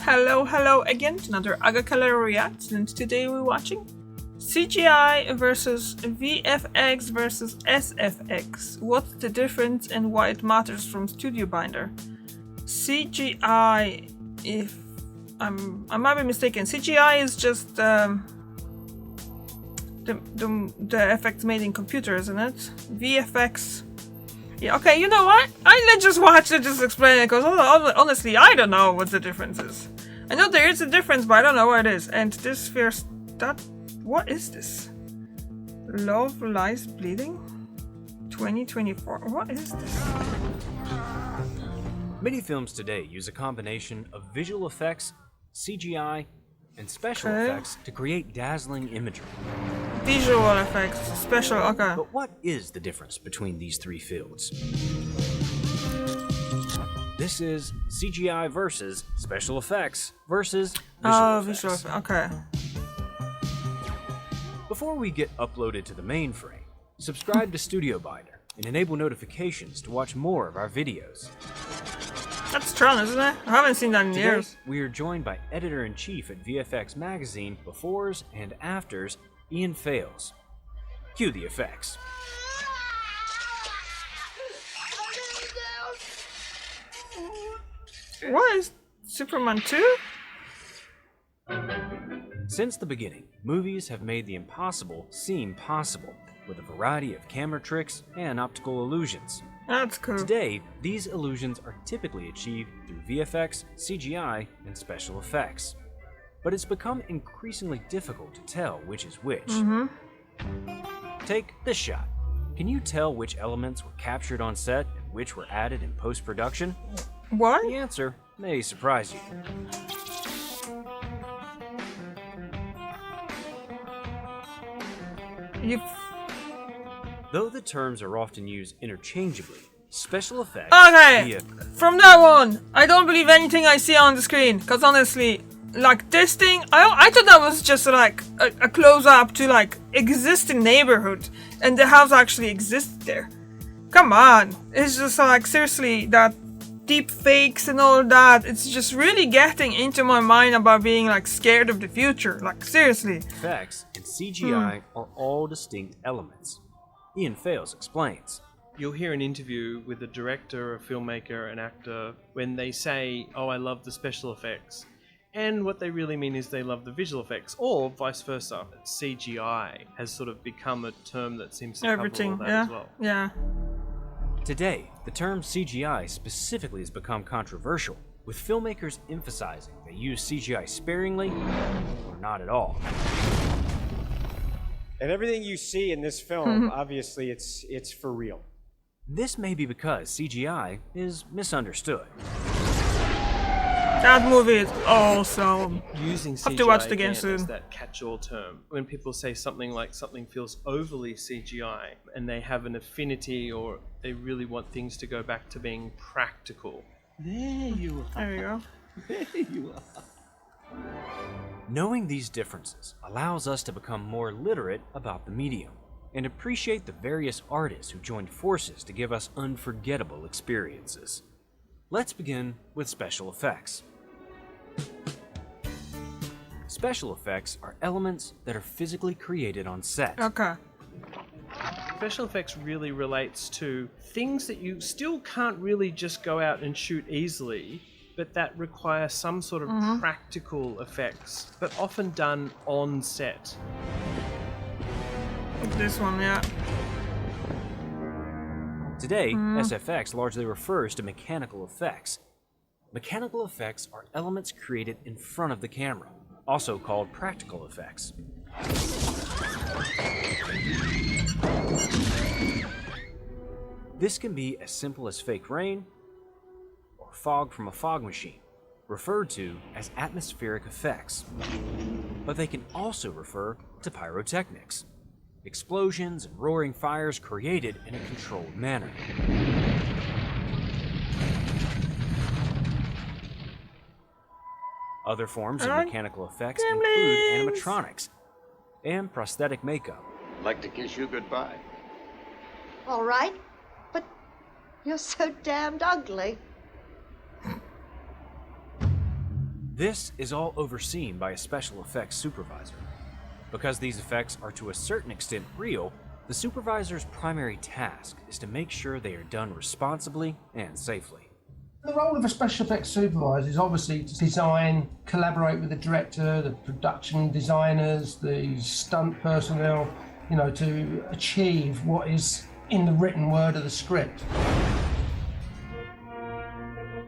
Hello again to another Agakala React, and today we're watching CGI versus VFX versus SFX. What's the difference and why it matters from Studio Binder? CGI, if I might be mistaken, CGI is just the effects made in computers, isn't it? VFX. Yeah, okay, you know what? Let's just watch it, just explain it, because honestly, I don't know what the difference is. I know there is a difference, but I don't know what it is. And this first, what is this? Love Lies Bleeding? 2024, what is this? Many films today use a combination of visual effects, CGI, and special effects to create dazzling imagery. Visual effects, special, okay. But what is the difference between these three fields? This is CGI versus special effects versus visual effects. Visual effects, okay. Before we get uploaded to the mainframe, subscribe to Studio Binder and enable notifications to watch more of our videos. That's Tron, isn't it? I haven't seen that in years. We are joined by Editor-in-Chief at VFX Magazine, Befores and Afters, Ian Fales. Cue the effects. What is Superman 2? Since the beginning, movies have made the impossible seem possible, with a variety of camera tricks and optical illusions. That's cool. Today, these illusions are typically achieved through VFX, CGI, and special effects. But it's become increasingly difficult to tell which is which. Take this shot. Can you tell which elements were captured on set and which were added in post-production? What? The answer may surprise you. Though the terms are often used interchangeably, special effects... Okay, from now on, I don't believe anything I see on the screen, because honestly, like this thing, I thought that was just like a close-up to like existing neighborhood, and the house actually exists there. Come on, it's just like seriously that deep fakes and all that. It's just really getting into my mind about being like scared of the future. Like seriously. Effects and CGI are all distinct elements. Ian Fales explains. You'll hear an interview with a director, a filmmaker, an actor, when they say, "Oh, I love the special effects." And what they really mean is they love the visual effects, or vice versa. CGI has sort of become a term that seems to cover all that as well. Yeah. Today, the term CGI specifically has become controversial, with filmmakers emphasizing they use CGI sparingly or not at all. And everything you see in this film, obviously, it's for real. This may be because CGI is misunderstood. That movie is awesome. Using CGI have to watch it again soon. As that catch-all term. When people say something like something feels overly CGI, and they have an affinity or they really want things to go back to being practical. There you go. There you are. Knowing these differences allows us to become more literate about the medium and appreciate the various artists who joined forces to give us unforgettable experiences. Let's begin with special effects. Special effects are elements that are physically created on set. Okay. Special effects really relates to things that you still can't really just go out and shoot easily, but that require some sort of practical effects, but often done on set. This one, yeah. Today, SFX largely refers to mechanical effects. Mechanical effects are elements created in front of the camera, also called practical effects. This can be as simple as fake rain or fog from a fog machine, referred to as atmospheric effects. But they can also refer to pyrotechnics, explosions and roaring fires created in a controlled manner. Other forms of mechanical effects include animatronics and prosthetic makeup. I'd like to kiss you goodbye. All right, but you're so damned ugly. This is all overseen by a special effects supervisor. Because these effects are to a certain extent real, the supervisor's primary task is to make sure they are done responsibly and safely. The role of a special effects supervisor is obviously to design, collaborate with the director, the production designers, the stunt personnel, to achieve what is in the written word of the script.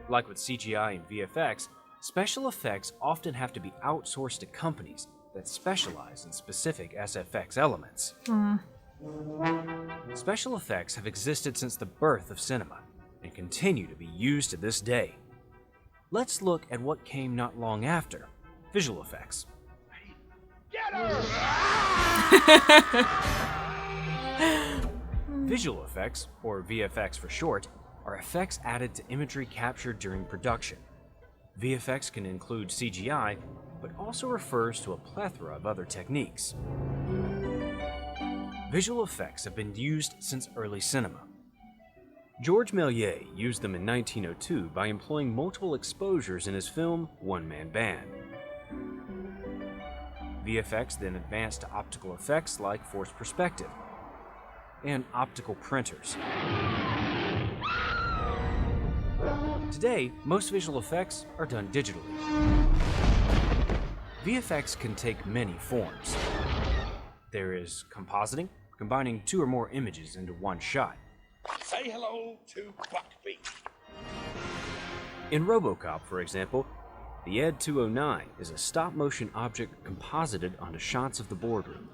Like with CGI and VFX, special effects often have to be outsourced to companies that specialize in specific SFX elements. Special effects have existed since the birth of cinema and continue to be used to this day. Let's look at what came not long after: visual effects. Visual effects, or VFX for short, are effects added to imagery captured during production. VFX can include CGI, but also refers to a plethora of other techniques. Visual effects have been used since early cinema. George Méliès used them in 1902 by employing multiple exposures in his film One Man Band. VFX then advanced to optical effects like forced perspective and optical printers. Today, most visual effects are done digitally. VFX can take many forms. There is compositing, combining 2 or more images into one shot. Say hello to Buckbeak. In RoboCop, for example, the Ed 209 is a stop-motion object composited onto shots of the boardroom.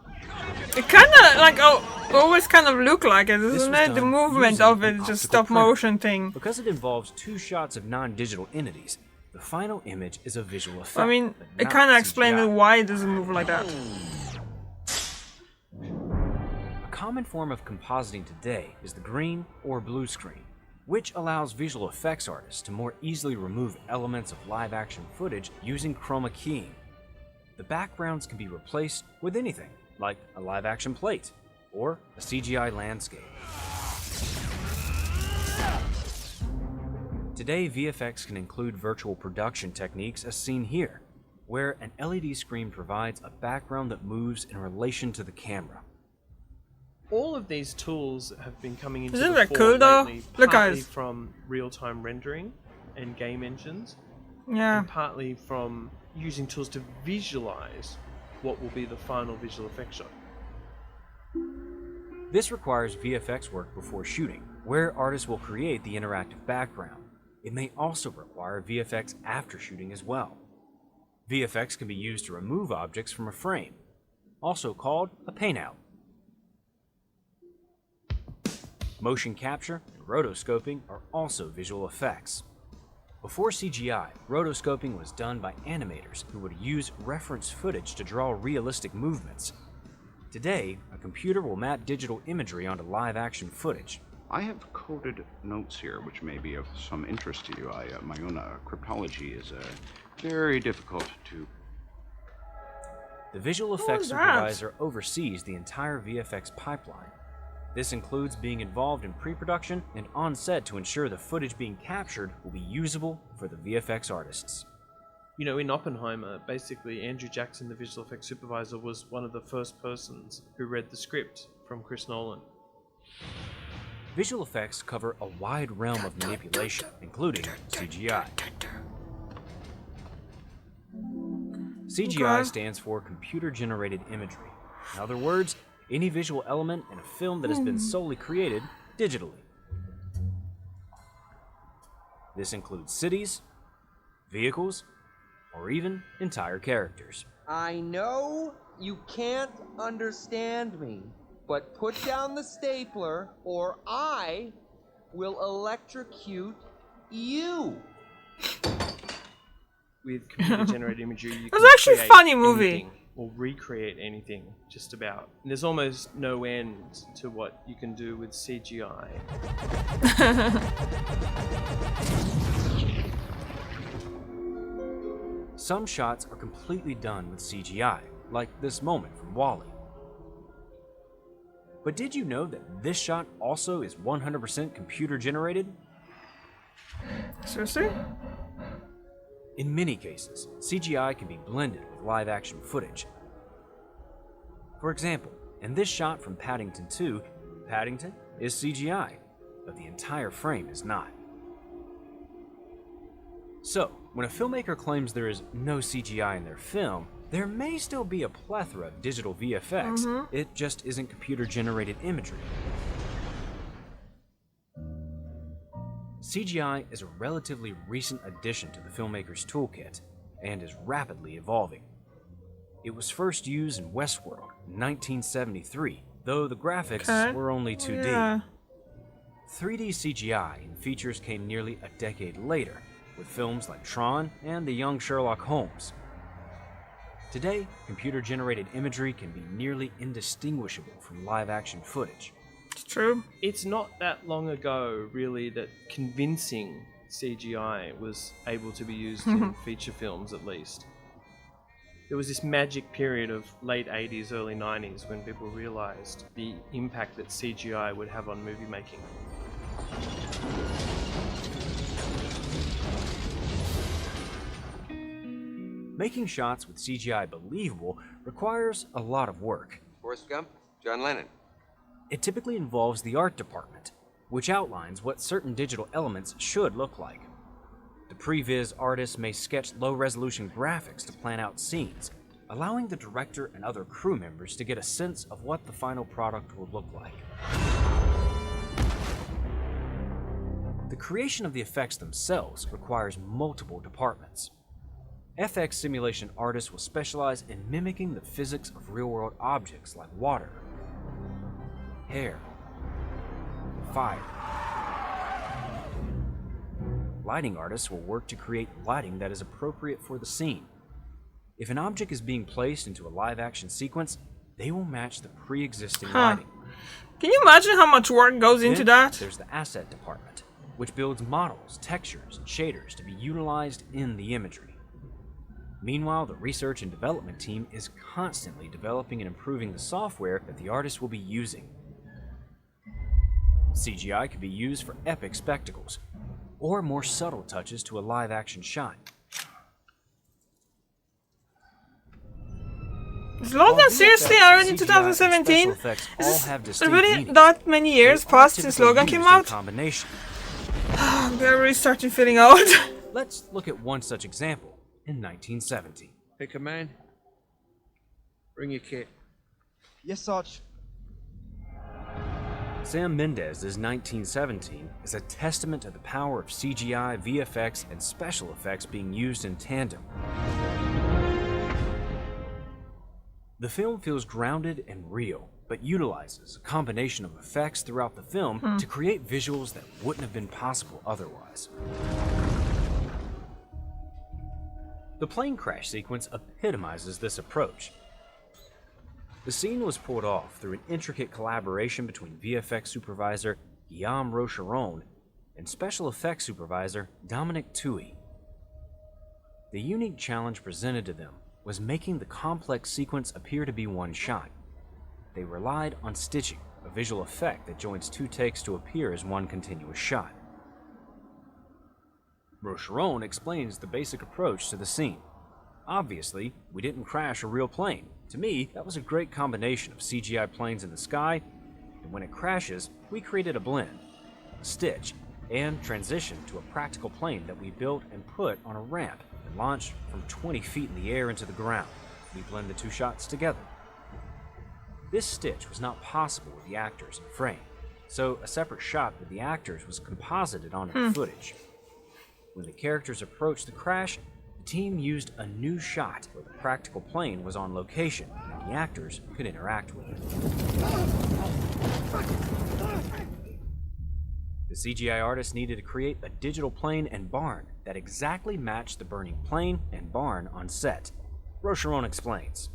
It kind of always kind of look like it, This isn't was it? The done movement using of it an is just optical stop motion thing. Because it involves 2 shots of non-digital entities, the final image is a visual effect. I mean, but it not kind of explains CGI. why it doesn't move like that. A common form of compositing today is the green or blue screen, which allows visual effects artists to more easily remove elements of live-action footage using chroma keying. The backgrounds can be replaced with anything, like a live-action plate or a CGI landscape. Today, VFX can include virtual production techniques as seen here, where an LED screen provides a background that moves in relation to the camera. All of these tools have been coming into Isn't the that fore cool, though? lately, Look, partly guys. from real-time rendering and game engines, Yeah. and partly from using tools to visualize what will be the final visual effect shot. This requires VFX work before shooting, where artists will create the interactive background. It may also require VFX after shooting as well. VFX can be used to remove objects from a frame, also called a paint-out. Motion capture and rotoscoping are also visual effects. Before CGI, rotoscoping was done by animators who would use reference footage to draw realistic movements. Today, a computer will map digital imagery onto live-action footage. I have coded notes here, which may be of some interest to you. My own cryptology is very difficult to... The visual effects supervisor oversees the entire VFX pipeline. This includes being involved in pre-production and on-set to ensure the footage being captured will be usable for the VFX artists. You know, in Oppenheimer, basically Andrew Jackson, the visual effects supervisor, was one of the first persons who read the script from Chris Nolan. Visual effects cover a wide realm of manipulation, including CGI. CGI stands for computer-generated imagery. In other words, any visual element in a film that has been solely created digitally. This includes cities, vehicles, or even entire characters. I know you can't understand me, but put down the stapler or I will electrocute you. With computer-generated imagery, you It's can actually a create funny movie. anything or recreate anything, just about. And there's almost no end to what you can do with CGI. Some shots are completely done with CGI, like this moment from WALL-E. But did you know that this shot also is 100% computer generated? Seriously? In many cases, CGI can be blended with live-action footage. For example, in this shot from Paddington 2, Paddington is CGI, but the entire frame is not. So, when a filmmaker claims there is no CGI in their film, there may still be a plethora of digital VFX, it just isn't computer-generated imagery. CGI is a relatively recent addition to the filmmaker's toolkit, and is rapidly evolving. It was first used in Westworld in 1973, though the graphics were only 2D. Yeah. 3D CGI and features came nearly a decade later, with films like Tron and The Young Sherlock Holmes. Today, computer-generated imagery can be nearly indistinguishable from live-action footage. It's true. It's not that long ago, really, that convincing CGI was able to be used in feature films, at least. There was this magic period of late 80s, early 90s when people realized the impact that CGI would have on movie making. Making shots with CGI believable requires a lot of work. Forrest Gump, John Lennon. It typically involves the art department, which outlines what certain digital elements should look like. The previs artists may sketch low-resolution graphics to plan out scenes, allowing the director and other crew members to get a sense of what the final product will look like. The creation of the effects themselves requires multiple departments. FX simulation artists will specialize in mimicking the physics of real-world objects like water, hair, fire. Lighting artists will work to create lighting that is appropriate for the scene. If an object is being placed into a live-action sequence, they will match the pre-existing lighting. Can you imagine how much work goes into that? There's the asset department, which builds models, textures, and shaders to be utilized in the imagery. Meanwhile, the research and development team is constantly developing and improving the software that the artist will be using. CGI can be used for epic spectacles, or more subtle touches to a live-action shot. Is Logan seriously already in 2017? Is it really that many years passed since Logan came out? They're really starting feeling old. Let's look at one such example in 1970. Hey, command. Bring your kit. Yes, Sarge. Sam Mendes's 1917 is a testament to the power of CGI, VFX, and special effects being used in tandem. The film feels grounded and real, but utilizes a combination of effects throughout the film to create visuals that wouldn't have been possible otherwise. The plane crash sequence epitomizes this approach. The scene was pulled off through an intricate collaboration between VFX supervisor Guillaume Rocheron and special effects supervisor Dominic Tui. The unique challenge presented to them was making the complex sequence appear to be one shot. They relied on stitching, a visual effect that joins two takes to appear as one continuous shot. Rocheron explains the basic approach to the scene. Obviously, we didn't crash a real plane. To me, that was a great combination of CGI planes in the sky, and when it crashes, we created a blend, a stitch, and transition to a practical plane that we built and put on a ramp and launched from 20 feet in the air into the ground. We blend the two shots together. This stitch was not possible with the actors in frame, so a separate shot with the actors was composited onto the footage. When the characters approached the crash, the team used a new shot where the practical plane was on location and the actors could interact with it. The CGI artists needed to create a digital plane and barn that exactly matched the burning plane and barn on set. Rocheron explains,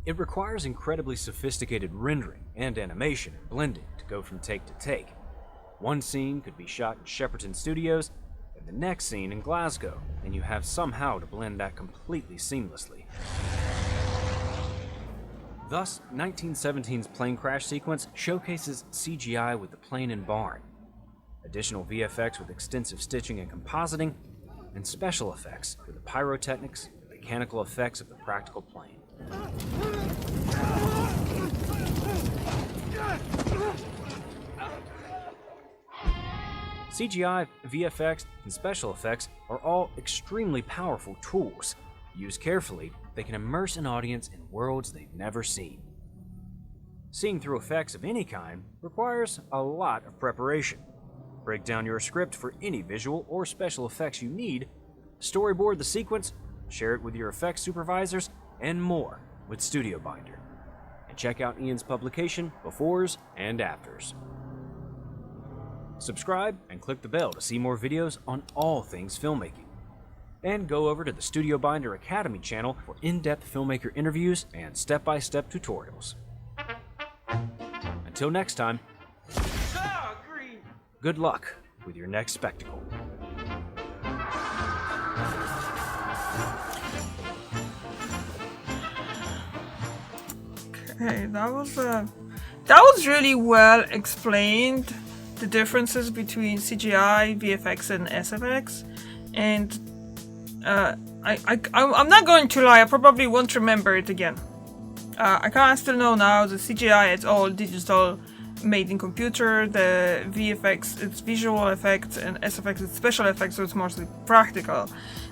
"It requires incredibly sophisticated rendering and animation and blending to go from take to take. One scene could be shot in Shepperton Studios, and the next scene in Glasgow, and you have somehow to blend that completely seamlessly." Thus, 1917's plane crash sequence showcases CGI with the plane and barn, additional VFX with extensive stitching and compositing, and special effects through the pyrotechnics and mechanical effects of the practical plane. CGI, VFX, and special effects are all extremely powerful tools. Used carefully, they can immerse an audience in worlds they've never seen. Seeing through effects of any kind requires a lot of preparation. Break down your script for any visual or special effects you need, storyboard the sequence, share it with your effects supervisors, and more with Studio Binder. And check out Ian's publication, Befores and Afters. Subscribe and click the bell to see more videos on all things filmmaking. And go over to the Studio Binder Academy channel for in-depth filmmaker interviews and step-by-step tutorials. Until next time, good luck with your next spectacle. Okay, that was really well explained. The differences between CGI, VFX, and SFX, and I'm not going to lie, I probably won't remember it again. I kind of still know now the CGI, it's all digital, made in computer. The VFX, it's visual effects, and SFX, it's special effects, so it's mostly practical.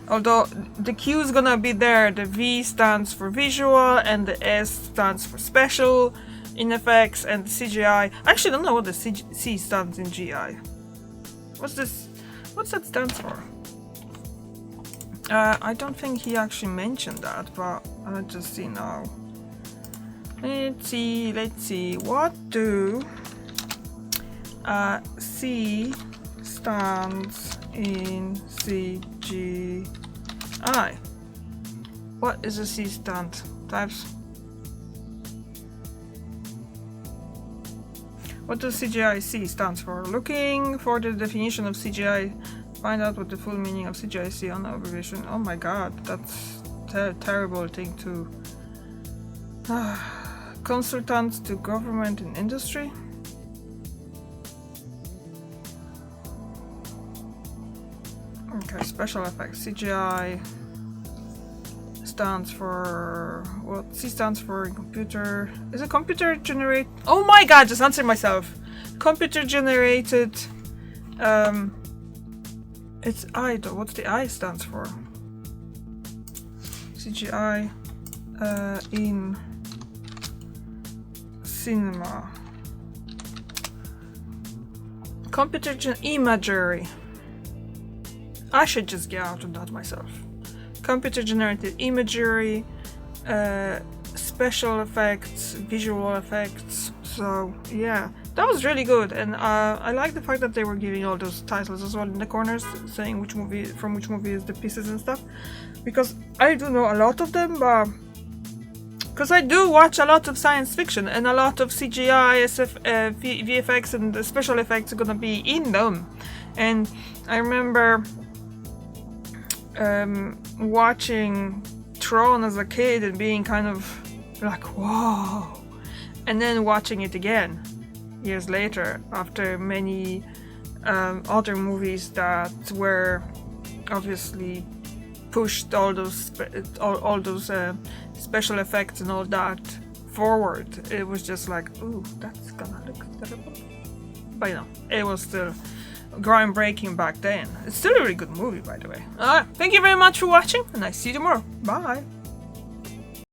Although the Q is gonna be there, the V stands for visual, and the S stands for special in effects, and CGI. I actually don't know what the C stands in GI. What's this? What's that stand for? I don't think he actually mentioned that, but I'll just see now. Let's see. What do C stands in CGI? What is a C stand? Types. What does CGI C stands for? Looking for the definition of CGI. Find out what the full meaning of CGI C on abbreviation. Oh my god, that's a terrible thing to... Consultants to government and industry? Okay, special effects. CGI stands for... What? C stands for in computer... Is it computer generate... Oh my god, just answered myself! Computer generated... It's I though. What's the I stands for? CGI in cinema. Computer imagery. I should just get out of that myself. Computer generated imagery, special effects, visual effects. So yeah, that was really good, and I like the fact that they were giving all those titles as well in the corners, saying which movie from which movie is the pieces and stuff. Because I do know a lot of them, but because I do watch a lot of science fiction, and a lot of CGI, VFX, and the special effects are gonna be in them. And I remember watching Tron as a kid and being kind of like, whoa, and then watching it again years later after many other movies that were obviously pushed all those special effects and all that forward. It was just like, ooh, that's gonna look terrible. But you know, it was still groundbreaking back then. It's still a really good movie, by the way. Thank you very much for watching, and I see you tomorrow. Bye.